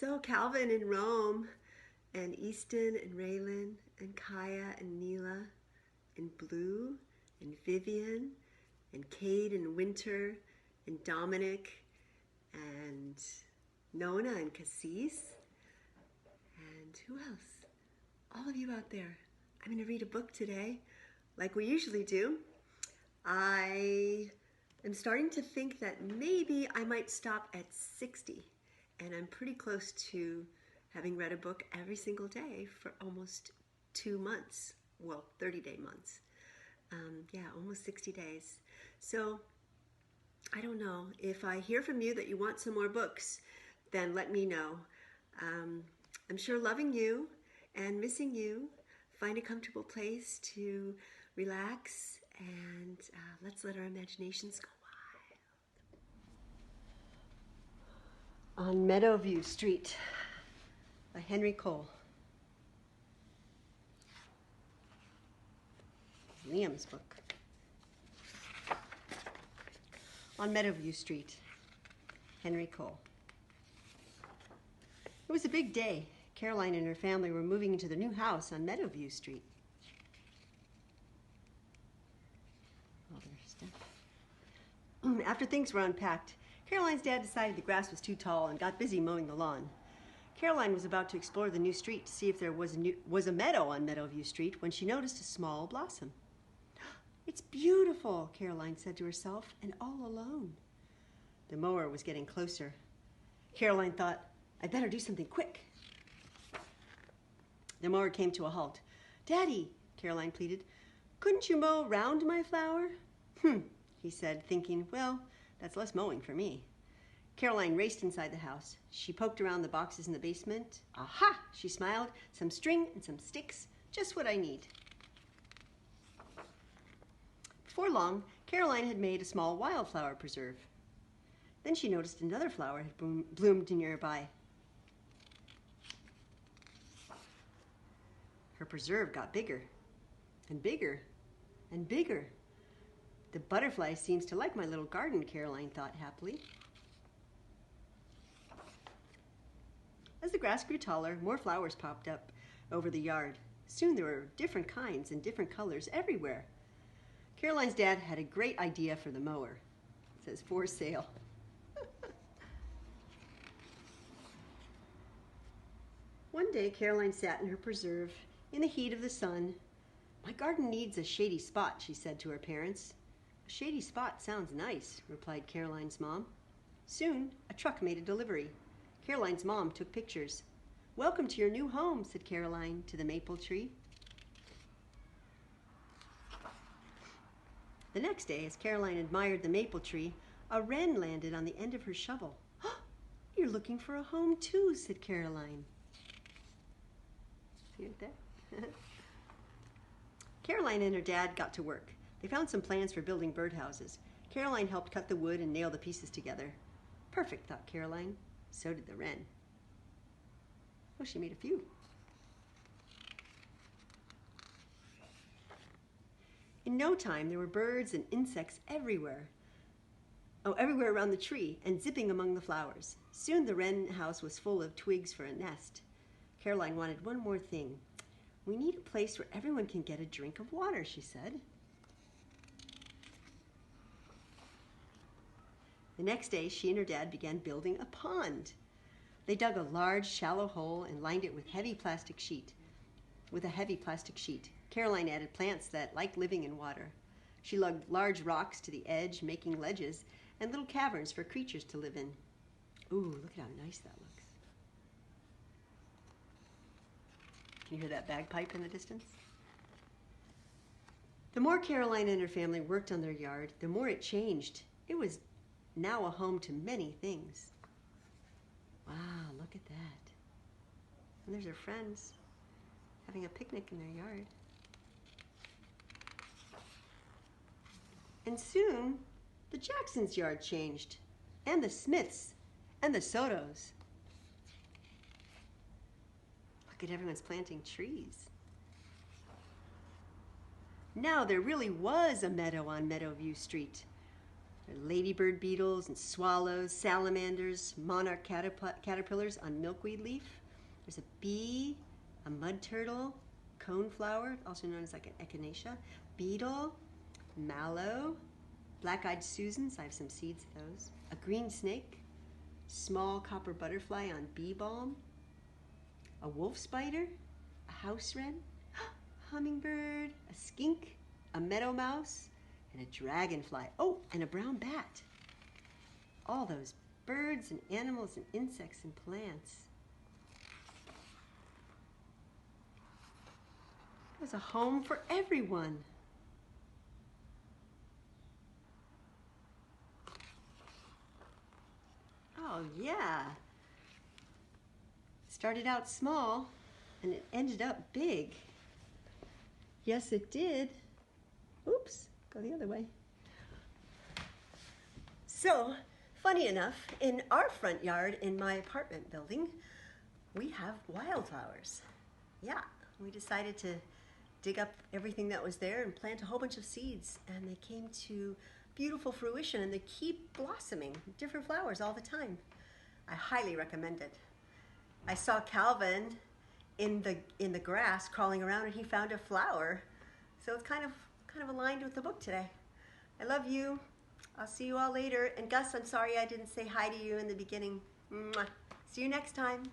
So Calvin in Rome, and Easton and Raylan, and Kaya and Neela, and Blue, and Vivian, and Cade and Winter, and Dominic, and Nona and Cassis, and who else? All of you out there. I'm going to read a book today, like we usually do. I am starting to think that maybe I might stop at 60, and I'm pretty close to having read a book every single day for almost 2 months. Well, 30-day months. Yeah, almost 60 days. So I don't know. If I hear from you that you want some more books, then let me know. I'm sure loving you and missing you. Find a comfortable place to relax, and let's let our imaginations go wild. On Meadowview Street by Henry Cole. Liam's book. On Meadowview Street, Henry Cole. It was a big day. Caroline and her family were moving into their new house on Meadowview Street. All their stuff. After things were unpacked, Caroline's dad decided the grass was too tall and got busy mowing the lawn. Caroline was about to explore the new street to see if there was a meadow on Meadowview Street when she noticed a small blossom. "It's beautiful," Caroline said to herself, "and all alone." The mower was getting closer. Caroline thought, "I'd better do something quick." The mower came to a halt. "Daddy," Caroline pleaded, "couldn't you mow round my flower?" He said, thinking, well, that's less mowing for me. Caroline raced inside the house. She poked around the boxes in the basement. "Aha," she smiled, "some string and some sticks, just what I need." Before long, Caroline had made a small wildflower preserve. Then she noticed another flower had bloomed nearby. Her preserve got bigger and bigger and bigger. "The butterfly seems to like my little garden," Caroline thought happily. As the grass grew taller, more flowers popped up over the yard. Soon there were different kinds and different colors everywhere. Caroline's dad had a great idea for the mower. It says, "For sale." One day, Caroline sat in her preserve in the heat of the sun. "My garden needs a shady spot," she said to her parents. "A shady spot sounds nice," replied Caroline's mom. Soon, a truck made a delivery. Caroline's mom took pictures. "Welcome to your new home," said Caroline to the maple tree. The next day, as Caroline admired the maple tree, a wren landed on the end of her shovel. "Oh, you're looking for a home too," said Caroline. See it there? Caroline and her dad got to work. They found some plans for building birdhouses. Caroline helped cut the wood and nail the pieces together. Perfect, thought Caroline. So did the wren. Oh, she made a few. In no time, there were birds and insects everywhere. Everywhere around the tree and zipping among the flowers. Soon the wren house was full of twigs for a nest. Caroline wanted one more thing. "We need a place where everyone can get a drink of water," she said. The next day, she and her dad began building a pond. They dug a large, shallow hole and lined it with a heavy plastic sheet. Caroline added plants that liked living in water. She lugged large rocks to the edge, making ledges and little caverns for creatures to live in. Ooh, look at how nice that looks. Can you hear that bagpipe in the distance? The more Caroline and her family worked on their yard, the more it changed. It was now a home to many things. Wow, look at that. And there's her friends having a picnic in their yard. And soon, the Jacksons' yard changed, and the Smiths, and the Sotos. Look at everyone's planting trees. Now there really was a meadow on Meadowview Street. There are ladybird beetles and swallows, salamanders, monarch caterpillars on milkweed leaf. There's a bee, a mud turtle, coneflower, also known as like an echinacea, beetle, mallow, black-eyed Susans, I have some seeds of those, a green snake, small copper butterfly on bee balm, a wolf spider, a house wren, hummingbird, a skink, a meadow mouse, and a dragonfly. Oh, and a brown bat. All those birds and animals and insects and plants. There's a home for everyone. Oh yeah. Started out small and it ended up big. Yes, it did. Oops, go the other way. So, funny enough, in our front yard in my apartment building, we have wildflowers. Yeah, we decided to dig up everything that was there and plant a whole bunch of seeds, and they came to beautiful fruition, and they keep blossoming, different flowers all the time. I highly recommend it. I saw Calvin in the grass crawling around, and he found a flower, so it's kind of aligned with the book today. I love you. I'll see you all later. And Gus, I'm sorry I didn't say hi to you in the beginning. Mwah. See you next time.